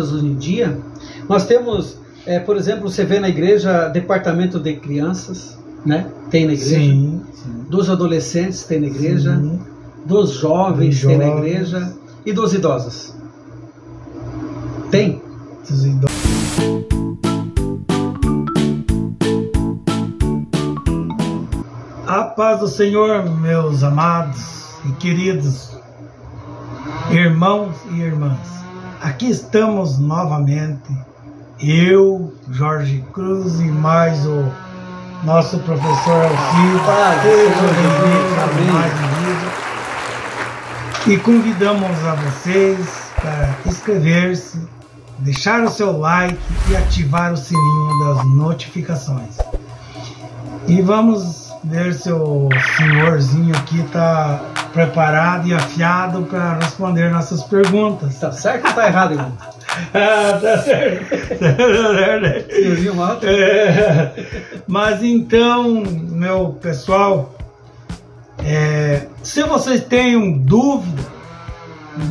hoje em dia, nós temos, por exemplo, você vê na igreja departamento de crianças, né? Tem na igreja. Sim. Dos adolescentes tem na igreja. Sim. Dos jovens tem na igreja. E dos idosos. Tem. Dos idosos. A paz do Senhor, meus amados e queridos irmãos e irmãs. Aqui estamos novamente, eu, Jorge Cruz, e mais o nosso professor Alcide. E convidamos a vocês para inscrever-se, deixar o seu like e ativar o sininho das notificações. E vamos ver se o senhorzinho aqui está preparado e afiado para responder nossas perguntas. Tá certo ou tá errado, irmão? Tá certo. Senhorzinho Malta. Mas então, meu pessoal, se vocês têm dúvida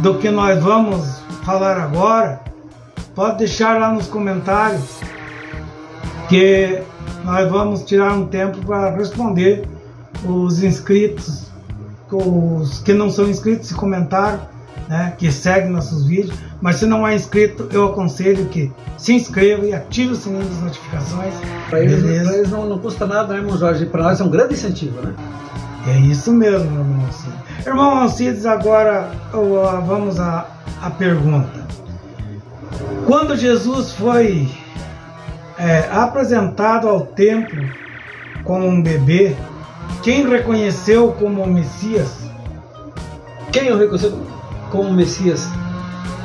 do que nós vamos falar agora, pode deixar lá nos comentários, que nós vamos tirar um tempo para responder os inscritos, os que não são inscritos e comentaram, né, que seguem nossos vídeos. Mas se não é inscrito, eu aconselho que se inscreva e ative o sininho das notificações. Para eles não custa nada, né, irmão Jorge? Para nós é um grande incentivo, né? É isso mesmo, irmão Alcides. Irmão Alcides, agora vamos à pergunta. Quando Jesus foi apresentado ao templo como um bebê, quem reconheceu como o Messias? Quem o reconheceu como o Messias?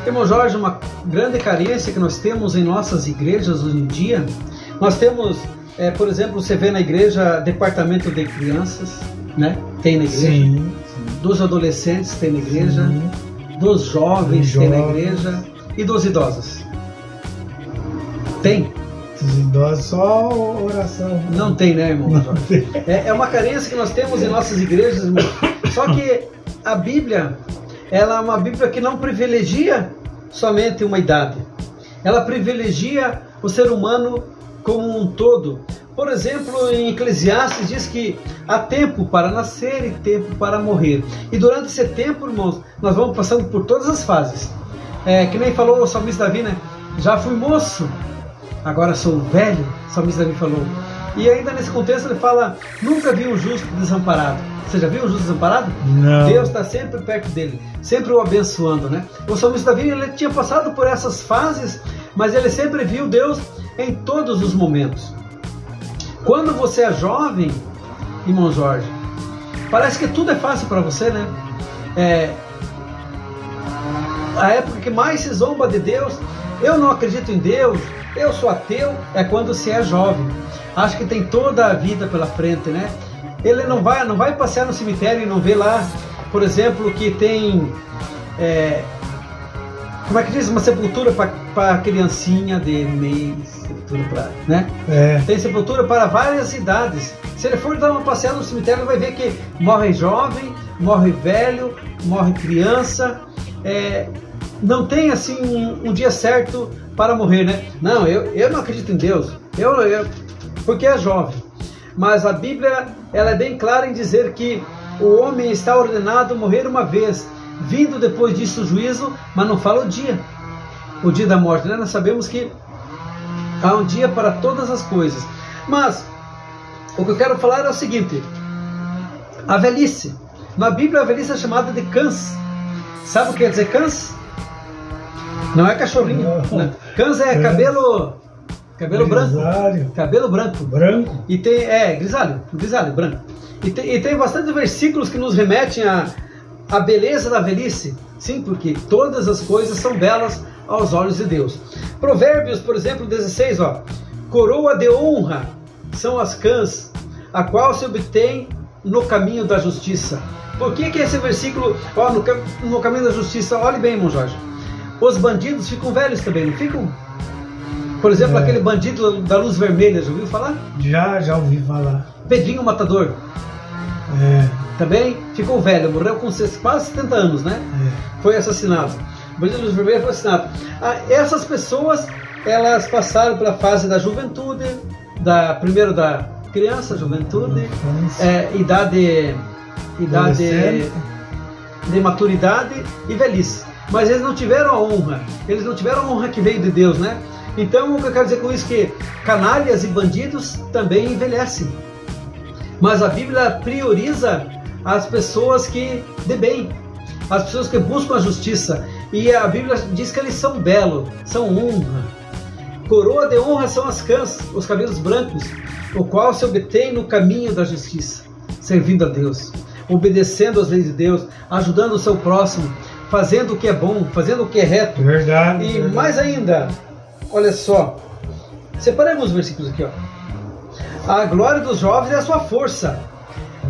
Irmão Jorge, uma grande carência que nós temos em nossas igrejas hoje em dia. Nós temos, por exemplo, você vê na igreja departamento de crianças, né? Tem na igreja. Sim. Dos adolescentes tem na igreja. Sim. Dos jovens tem na igreja. E dos idosos. Tem. Dos idosos só oração. Não tem, né, irmão? É uma carência que nós temos em nossas igrejas, irmão. Só que a Bíblia, ela é uma Bíblia que não privilegia somente uma idade. Ela privilegia o ser humano como um todo. Por exemplo, em Eclesiastes diz que há tempo para nascer e tempo para morrer. E durante esse tempo, irmãos, nós vamos passando por todas as fases. Que nem falou o salmista Davi, né? Já fui moço, agora sou velho, o salmista Davi falou. E ainda nesse contexto ele fala, nunca vi um justo desamparado. Você já viu um justo desamparado? Não. Deus está sempre perto dele, sempre o abençoando, né? O salmista Davi, ele tinha passado por essas fases, mas ele sempre viu Deus em todos os momentos. Quando você é jovem, irmão Jorge, parece que tudo é fácil para você, né? A época que mais se zomba de Deus, eu não acredito em Deus, eu sou ateu, é quando se é jovem. Acho que tem toda a vida pela frente, né? Ele não vai passear no cemitério e não vê lá, por exemplo, que tem, como é que diz? Uma sepultura para criancinha de mês, sepultura para, né? Tem sepultura para várias idades. Se ele for dar uma passeada no cemitério, ele vai ver que morre jovem, morre velho, morre criança. Não tem assim um dia certo para morrer, né? Não, eu não acredito em Deus, porque é jovem. Mas a Bíblia, ela é bem clara em dizer que o homem está ordenado a morrer uma vez, vindo depois disso o juízo, mas não fala o dia da morte, né? Nós sabemos que há um dia para todas as coisas. Mas o que eu quero falar é o seguinte: a velhice. Na Bíblia a velhice é chamada de cãs. Sabe o que quer dizer cãs? Não é cachorrinho. Não. Cãs é cabelo branco. Cabelo branco. Branco? E tem, grisalho, branco. E tem bastante versículos que nos remetem à beleza da velhice. Sim, porque todas as coisas são belas aos olhos de Deus. Provérbios, por exemplo, 16, coroa de honra são as cãs, a qual se obtém no caminho da justiça. Por que esse versículo, no caminho da justiça? Olhe bem, irmão Jorge. Os bandidos ficam velhos também, não ficam? Por exemplo, aquele bandido da luz vermelha, já ouviu falar? Já ouvi falar. Pedrinho Matador. Também ficou velho, morreu com quase 70 anos, né? Foi assassinado. O bandido de luz vermelha foi assassinado. Essas pessoas, elas passaram pela fase da juventude, primeiro da criança, juventude, idade de maturidade e velhice. Mas eles não tiveram a honra. Eles não tiveram a honra que veio de Deus, né? Então, o que eu quero dizer com isso é que canalhas e bandidos também envelhecem. Mas a Bíblia prioriza as pessoas que de bem, as pessoas que buscam a justiça. E a Bíblia diz que eles são belos, são honra. Coroa de honra são as cãs, os cabelos brancos, o qual se obtém no caminho da justiça, servindo a Deus, obedecendo às leis de Deus, ajudando o seu próximo, fazendo o que é bom, fazendo o que é reto. Verdade. E mais ainda, olha só, separemos os versículos aqui, ó. A glória dos jovens é a sua força,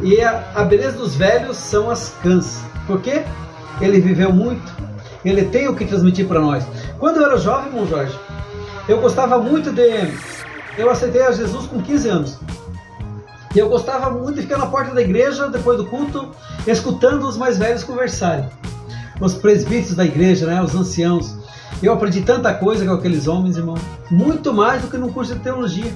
e a beleza dos velhos são as cãs. Por quê? Ele viveu muito, ele tem o que transmitir para nós. Quando eu era jovem, irmão Jorge, eu gostava muito eu aceitei a Jesus com 15 anos. E eu gostava muito de ficar na porta da igreja, depois do culto, escutando os mais velhos conversarem. Os presbíteros da igreja, né, os anciãos. Eu aprendi tanta coisa com aqueles homens, irmão. Muito mais do que num curso de teologia.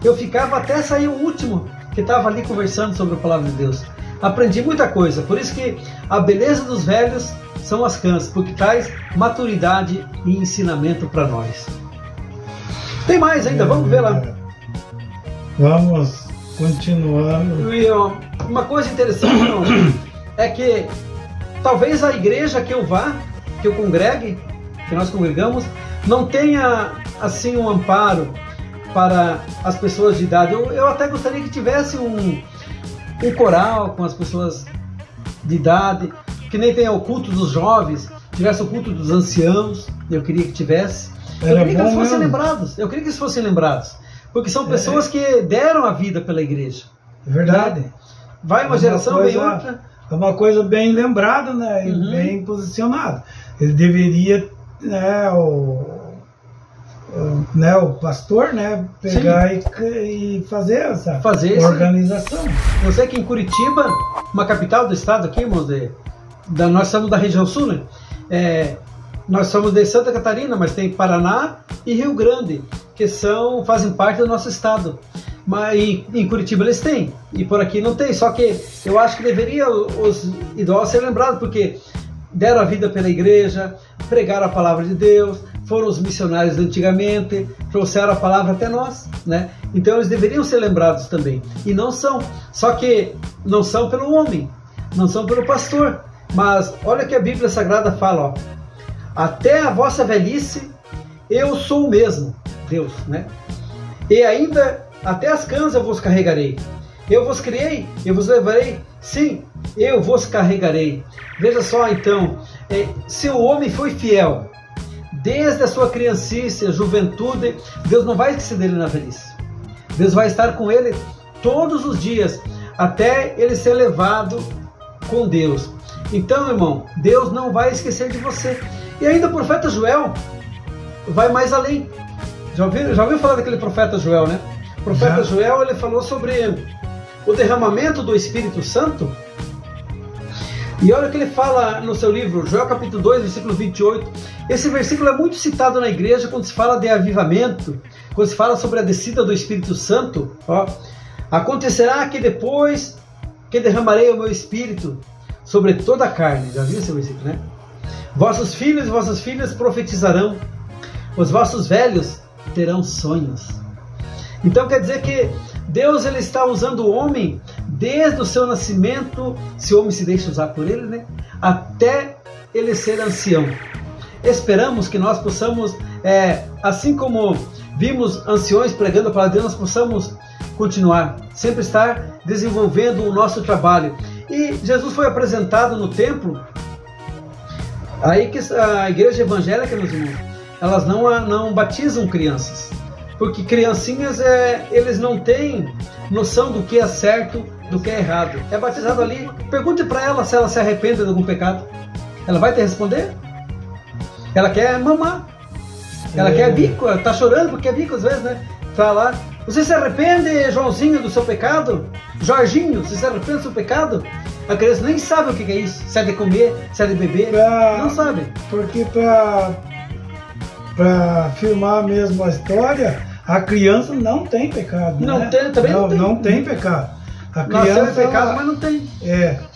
Eu ficava até sair o último, que estava ali conversando sobre a palavra de Deus. Aprendi muita coisa. Por isso que a beleza dos velhos são as cãs, porque traz maturidade e ensinamento para nós. Tem mais ainda, vamos ver lá. Vamos continuando. E, uma coisa interessante, irmão, é que talvez a igreja que eu vá, que eu congregue, que nós congregamos, não tenha assim um amparo para as pessoas de idade. Eu até gostaria que tivesse um coral com as pessoas de idade, que nem tem o culto dos jovens, tivesse o culto dos anciãos. Eu queria que tivesse. Eu queria que eles fossem lembrados. Eu queria que eles fossem lembrados, porque são pessoas que deram a vida pela igreja. É verdade. Né? Vai uma geração, vem outra. É uma coisa bem lembrada, né? E bem posicionada. Ele deveria, né, o pastor, né, pegar e fazer essa organização. Eu sei que em Curitiba, uma capital do estado aqui, irmãos, nós somos da região sul, né? Nós somos de Santa Catarina, mas tem Paraná e Rio Grande, que fazem parte do nosso estado. Mas em Curitiba eles têm, e por aqui não tem. Só que eu acho que deveria os idosos ser lembrados, porque deram a vida pela igreja, pregaram a palavra de Deus, foram os missionários de antigamente, trouxeram a palavra até nós, né? Então eles deveriam ser lembrados também. E não são. Só que não são pelo homem, não são pelo pastor. Mas olha que a Bíblia Sagrada fala, ó. Até a vossa velhice, eu sou o mesmo, Deus, né? E ainda, até as cãs eu vos carregarei. Eu vos criei, eu vos levarei. Sim, eu vos carregarei. Veja só, então, se o homem foi fiel, desde a sua criancice, a juventude, Deus não vai esquecer dele na velhice. Deus vai estar com ele todos os dias, até ele ser levado com Deus. Então, irmão, Deus não vai esquecer de você. E ainda o profeta Joel vai mais além. Já ouviu falar daquele profeta Joel, né? O profeta Joel, ele falou sobre o derramamento do Espírito Santo. E olha o que ele fala no seu livro, Joel capítulo 2, versículo 28. Esse versículo é muito citado na igreja quando se fala de avivamento, quando se fala sobre a descida do Espírito Santo. Ó, acontecerá que depois que derramarei o meu Espírito sobre toda a carne. Já viu esse versículo, né? Vossos filhos e vossas filhas profetizarão, os vossos velhos terão sonhos. Então quer dizer que Deus, ele está usando o homem desde o seu nascimento, se o homem se deixa usar por ele, né? Até ele ser ancião. Esperamos que nós possamos, assim como vimos anciões pregando a palavra de Deus, nós possamos continuar, sempre estar desenvolvendo o nosso trabalho. E Jesus foi apresentado no templo. Aí que a igreja evangélica, meus irmãos, elas não batizam crianças, porque criancinhas, eles não têm noção do que é certo, do que é errado. É batizado ali, pergunte para ela se ela se arrepende de algum pecado. Ela vai te responder? Ela quer mamar, ela quer bico, ela tá chorando porque é bico às vezes, né? Tá lá, você se arrepende, Joãozinho, do seu pecado? Jorginho, você se arrepende do seu pecado? A criança nem sabe o que é isso, se é de comer, se é de beber, não sabe. Porque para filmar mesmo a história, a criança não tem pecado. Não né? tem, também não tem. Não tem pecado. A Nasceu criança, no pecado, mas não tem.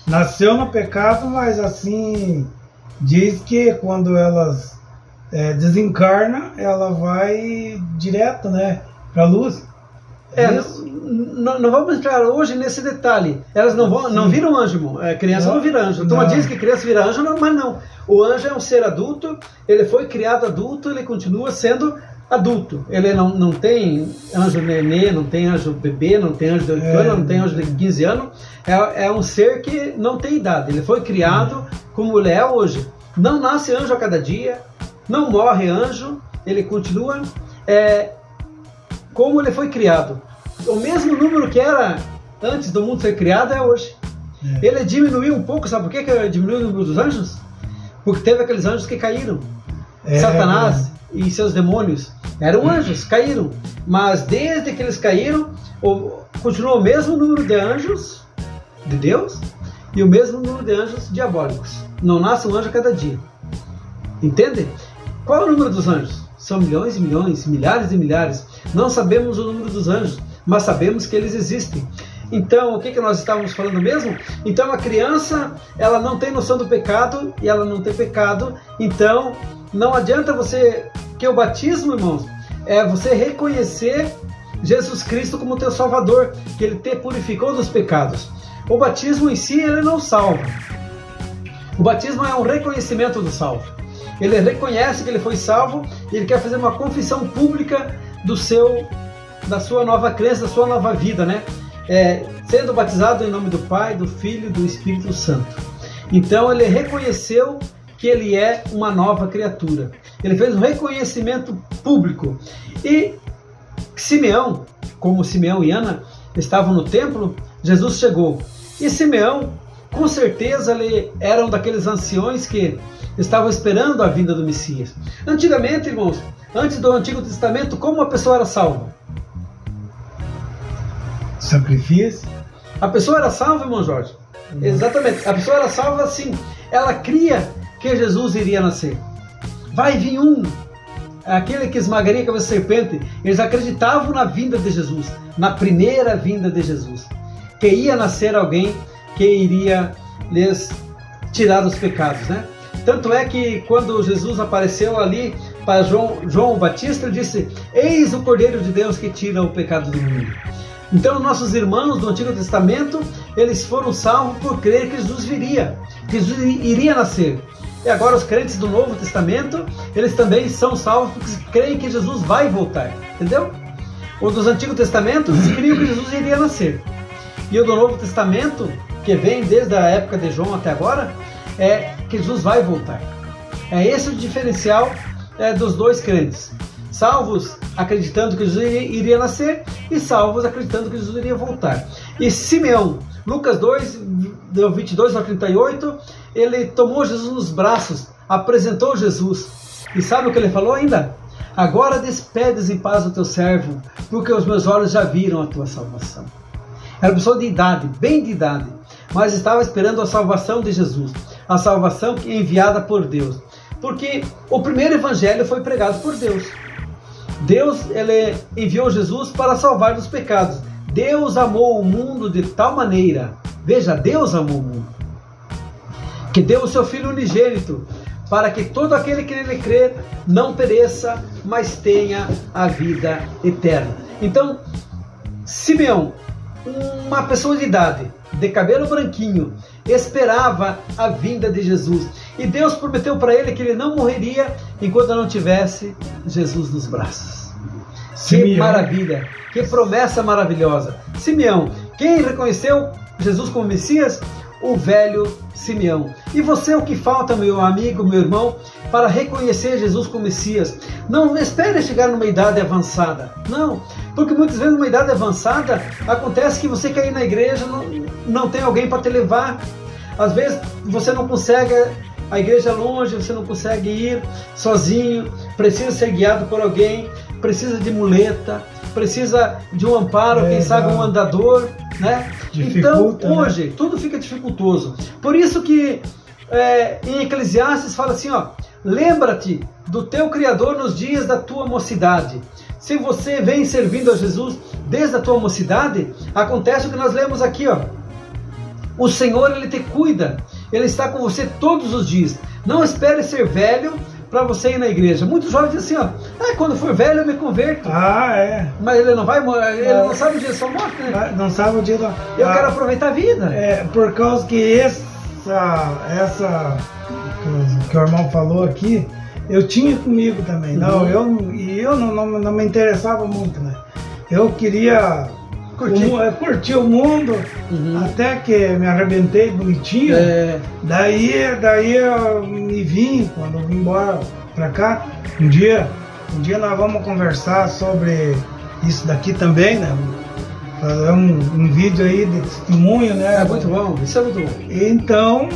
Nasceu no pecado, mas assim, diz que quando elas desencarna, ela vai direto, né, para a luz. Não vamos entrar hoje nesse detalhe. Elas não viram anjo, criança não vira anjo. Então diz que criança vira anjo, mas não. O anjo é um ser adulto, ele foi criado adulto, ele continua sendo adulto. Ele não tem anjo nenê, não tem anjo bebê, não tem anjo de 8 anos, não tem anjo de 15 anos. É um ser que não tem idade. Ele foi criado como ele é hoje. Não nasce anjo a cada dia, não morre anjo, ele continua como ele foi criado. O mesmo número que era antes do mundo ser criado é hoje. Ele diminuiu um pouco, sabe por que ele diminuiu o número dos anjos? Porque teve aqueles anjos que caíram. Satanás e seus demônios eram anjos, caíram. Mas desde que eles caíram, continuou o mesmo número de anjos de Deus e o mesmo número de anjos diabólicos. Não nasce um anjo a cada dia. Entende? Qual é o número dos anjos? São milhões e milhões, milhares e milhares. Não sabemos o número dos anjos, mas sabemos que eles existem. Então, o que nós estávamos falando mesmo? Então, a criança, ela não tem noção do pecado e ela não tem pecado. Então, não adianta que o batismo, irmãos, é você reconhecer Jesus Cristo como teu Salvador, que Ele te purificou dos pecados. O batismo em si, ele não salva. O batismo é um reconhecimento do salvo. Ele reconhece que ele foi salvo e ele quer fazer uma confissão pública da sua nova crença, da sua nova vida, né? Sendo batizado em nome do Pai, do Filho e do Espírito Santo. Então ele reconheceu que ele é uma nova criatura. Ele fez um reconhecimento público. E Simeão, como Simeão e Ana estavam no templo, Jesus chegou. E Simeão, com certeza, ele era um daqueles anciões que estavam esperando a vinda do Messias. Antigamente, irmãos, antes do Antigo Testamento, como a pessoa era salva? Sacrifício. A pessoa era salva, irmão Jorge? Exatamente. A pessoa era salva assim. Ela cria que Jesus iria nascer. Vai vir aquele que esmagaria a cabeça da serpente. Eles acreditavam na vinda de Jesus, na primeira vinda de Jesus, que ia nascer alguém que iria lhes tirar dos pecados, né? Tanto é que quando Jesus apareceu ali para João Batista, ele disse: eis o Cordeiro de Deus que tira o pecado do mundo. Então nossos irmãos do Antigo Testamento, eles foram salvos por crer que Jesus viria, que Jesus iria nascer. E agora os crentes do Novo Testamento, eles também são salvos porque creem que Jesus vai voltar, entendeu? O dos Antigo Testamento, eles criam que Jesus iria nascer. E o do Novo Testamento, que vem desde a época de João até agora, é que Jesus vai voltar. É esse o diferencial dos dois crentes. Salvos acreditando que Jesus iria nascer e salvos acreditando que Jesus iria voltar. E Simeão, Lucas 2, do 22 ao 38, ele tomou Jesus nos braços, apresentou Jesus. E sabe o que ele falou ainda? Agora despedes em paz o teu servo, porque os meus olhos já viram a tua salvação. Era uma pessoa de idade, bem de idade, mas estava esperando a salvação de Jesus, a salvação enviada por Deus. Porque o primeiro evangelho foi pregado por Deus. Deus, ele enviou Jesus para salvar dos pecados. Deus amou o mundo de tal maneira, veja, Deus amou o mundo, que deu o seu Filho unigênito, para que todo aquele que nele crer não pereça, mas tenha a vida eterna. Então, Simeão, uma pessoa de idade, de cabelo branquinho, esperava a vinda de Jesus. E Deus prometeu para ele que ele não morreria enquanto não tivesse Jesus nos braços. Simeão. Que maravilha, que promessa maravilhosa. Simeão, quem reconheceu Jesus como Messias? O velho Simeão. E você, o que falta, meu amigo, meu irmão, para reconhecer Jesus como Messias? Não espere chegar numa idade avançada. Não, porque muitas vezes numa idade avançada acontece que você quer ir na igreja, não tem alguém para te levar. Às vezes você não consegue, a igreja é longe, você não consegue ir sozinho, precisa ser guiado por alguém, precisa de muleta, precisa de um amparo, quem sabe um andador, né? Dificulta, então hoje tudo fica dificultoso. Por isso que em Eclesiastes fala assim, ó, lembra-te do teu Criador nos dias da tua mocidade. Se você vem servindo a Jesus desde a tua mocidade, acontece o que nós lemos aqui, ó. O Senhor, Ele te cuida, Ele está com você todos os dias. Não espere ser velho para você ir na igreja. Muitos jovens dizem assim, ó, quando for velho eu me converto. Mas ele não vai, ele não sabe o dia da sua morte, né? Não sabe o dia da... Eu quero aproveitar a vida. Por causa que essa que o irmão falou aqui, eu tinha comigo também. Não, eu não me interessava muito, né? Eu queria curtir o mundo, até que me arrebentei bonitinho. Daí eu me vim, quando eu vim embora pra cá, um dia nós vamos conversar sobre isso daqui também, né? Fazer um vídeo aí de testemunho, né? É muito bom, isso é muito bom. Então,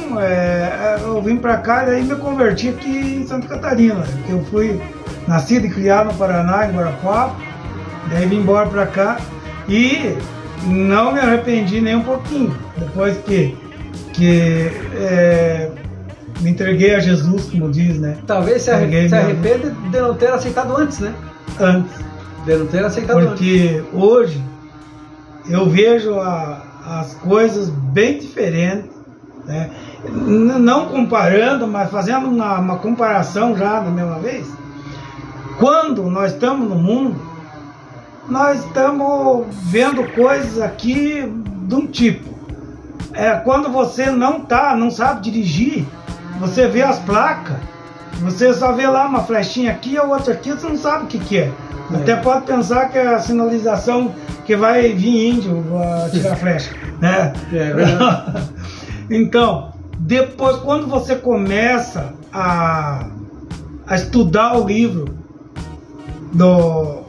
eu vim pra cá e daí me converti aqui em Santa Catarina. Eu fui nascido e criado no Paraná, em Guarapuava, daí vim embora pra cá e não me arrependi nem um pouquinho. Depois que me entreguei a Jesus, como diz, né? Talvez se arrependa de não ter aceitado antes, né? Antes. De não ter aceitado antes. Porque hoje eu vejo as coisas bem diferentes, né? Não comparando, mas fazendo uma comparação já da mesma vez. Quando nós estamos no mundo, nós estamos vendo coisas aqui de um tipo. Quando você não sabe dirigir, você vê as placas, você só vê lá uma flechinha aqui e a outra aqui, você não sabe o que é. Até pode pensar que é a sinalização que vai vir índio tirar a flecha, né? Então, depois, quando você começa a estudar o livro do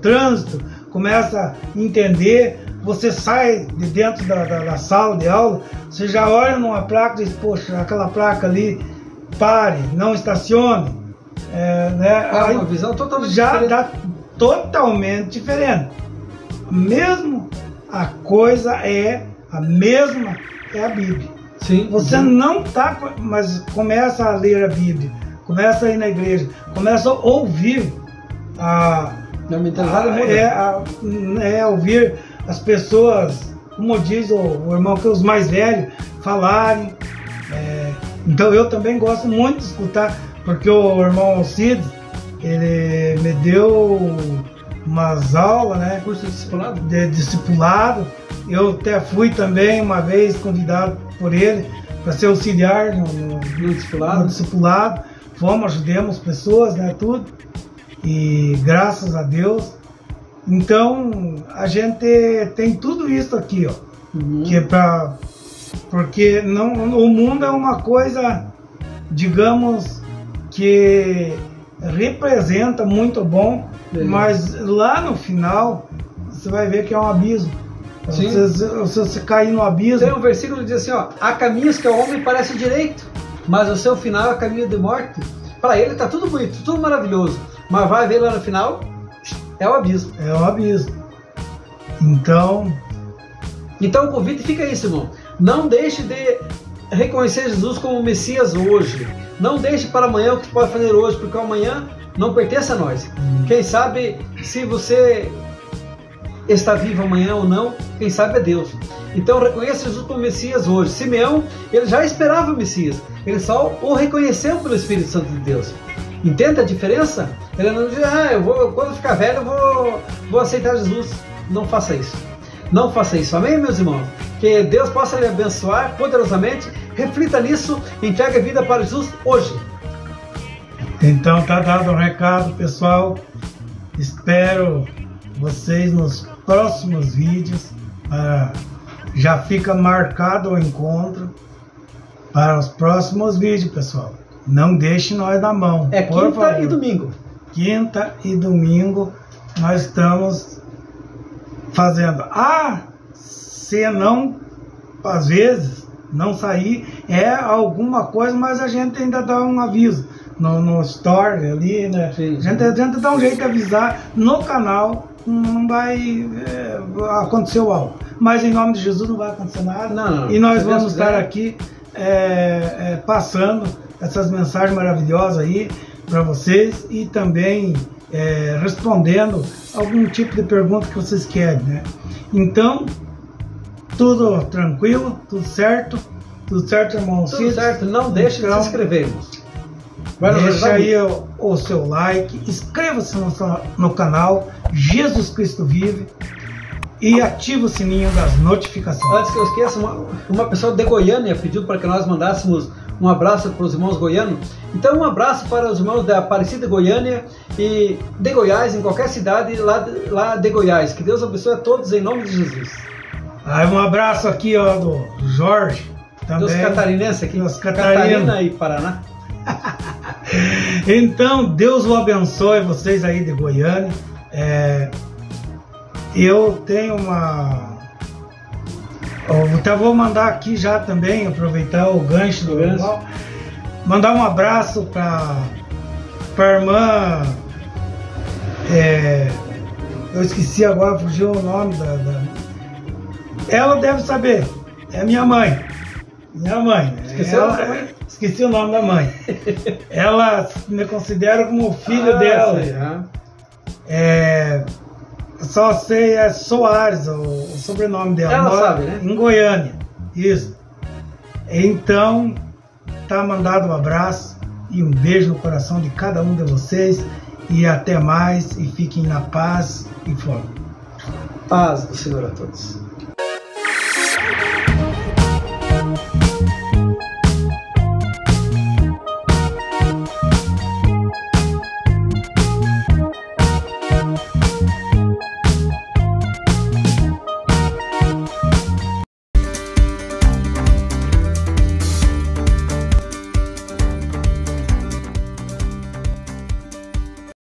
trânsito, começa a entender, você sai de dentro da sala de aula, você já olha numa placa e diz, poxa, aquela placa ali, pare, não estacione. Uma visão totalmente diferente. Dá totalmente diferente. Mesmo a coisa é a mesma, é a Bíblia. Sim, você não está, mas começa a ler a Bíblia, começa a ir na igreja, começa a ouvir ouvir as pessoas, como diz o irmão, que os mais velhos falarem. Então eu também gosto muito de escutar, porque o irmão Alcides, ele me deu umas aulas, né? Curso de discipulado? De discipulado. Eu até fui também uma vez convidado por ele para ser auxiliar no discipulado. Fomos, ajudamos pessoas, né? Tudo. E graças a Deus. Então a gente tem tudo isso aqui, ó. Que é porque o mundo é uma coisa, digamos, que representa muito bom, mas lá no final você vai ver que é um abismo. Se você cair no abismo... Tem um versículo que diz assim, ó, há caminhos que ao homem parece direito, mas o seu final é caminho de morte. Para ele tá tudo bonito, tudo maravilhoso, mas vai ver lá no final, é o abismo. É o abismo. Então o convite fica isso, irmão. Não deixe de reconhecer Jesus como o Messias hoje. Não deixe para amanhã o que você pode fazer hoje, porque o amanhã não pertence a nós. Quem sabe se você está vivo amanhã ou não, quem sabe é Deus. Então reconheça Jesus como Messias hoje. Simeão, ele já esperava o Messias, ele só o reconheceu pelo Espírito Santo de Deus. Entende a diferença? Ele não diz, quando ficar velho eu vou aceitar Jesus. Não faça isso. Não faça isso. Amém, meus irmãos? Que Deus possa lhe abençoar poderosamente. Reflita nisso, entregue a vida para Jesus hoje. Então tá dado um recado, pessoal. Espero vocês nos próximos vídeos. Já fica marcado o encontro para os próximos vídeos, pessoal. Não deixe nós na mão. É quinta e domingo. Quinta e domingo nós estamos fazendo. Se não, às vezes, não sair, alguma coisa, mas a gente ainda dá um aviso no story ali, né? A gente dá um jeito de avisar no canal não vai acontecer algo. Mas em nome de Jesus não vai acontecer nada. Não. E nós vamos estar aqui passando essas mensagens maravilhosas aí para vocês e também respondendo algum tipo de pergunta que vocês querem, né? Então, tudo tranquilo, tudo certo, irmão? Tudo certo, não deixe de se inscrevermos. Deixa aí o seu like, inscreva-se no canal Jesus Cristo Vive e ative o sininho das notificações. Antes que eu esqueça, uma pessoa de Goiânia pediu para que nós mandássemos um abraço para os irmãos goianos. Então um abraço para os irmãos da Aparecida Goiânia e de Goiás, em qualquer cidade lá de Goiás. Que Deus abençoe a todos em nome de Jesus. Um abraço aqui do Jorge também. Dos catarinenses aqui, Catarina e Paraná. Então, Deus o abençoe vocês aí de Goiânia. Eu tenho eu vou mandar aqui já também, aproveitar o gancho do canal, mandar um abraço para a irmã. Eu esqueci agora, fugiu o nome ela deve saber, é minha mãe. Esqueci o nome da mãe. Ela me considera como filho dela. Só sei, Soares, o sobrenome dela. Ela sabe, né? Em Goiânia. Isso. Então, tá mandado um abraço e um beijo no coração de cada um de vocês. E até mais. E fiquem na paz e fome. Paz do Senhor a todos.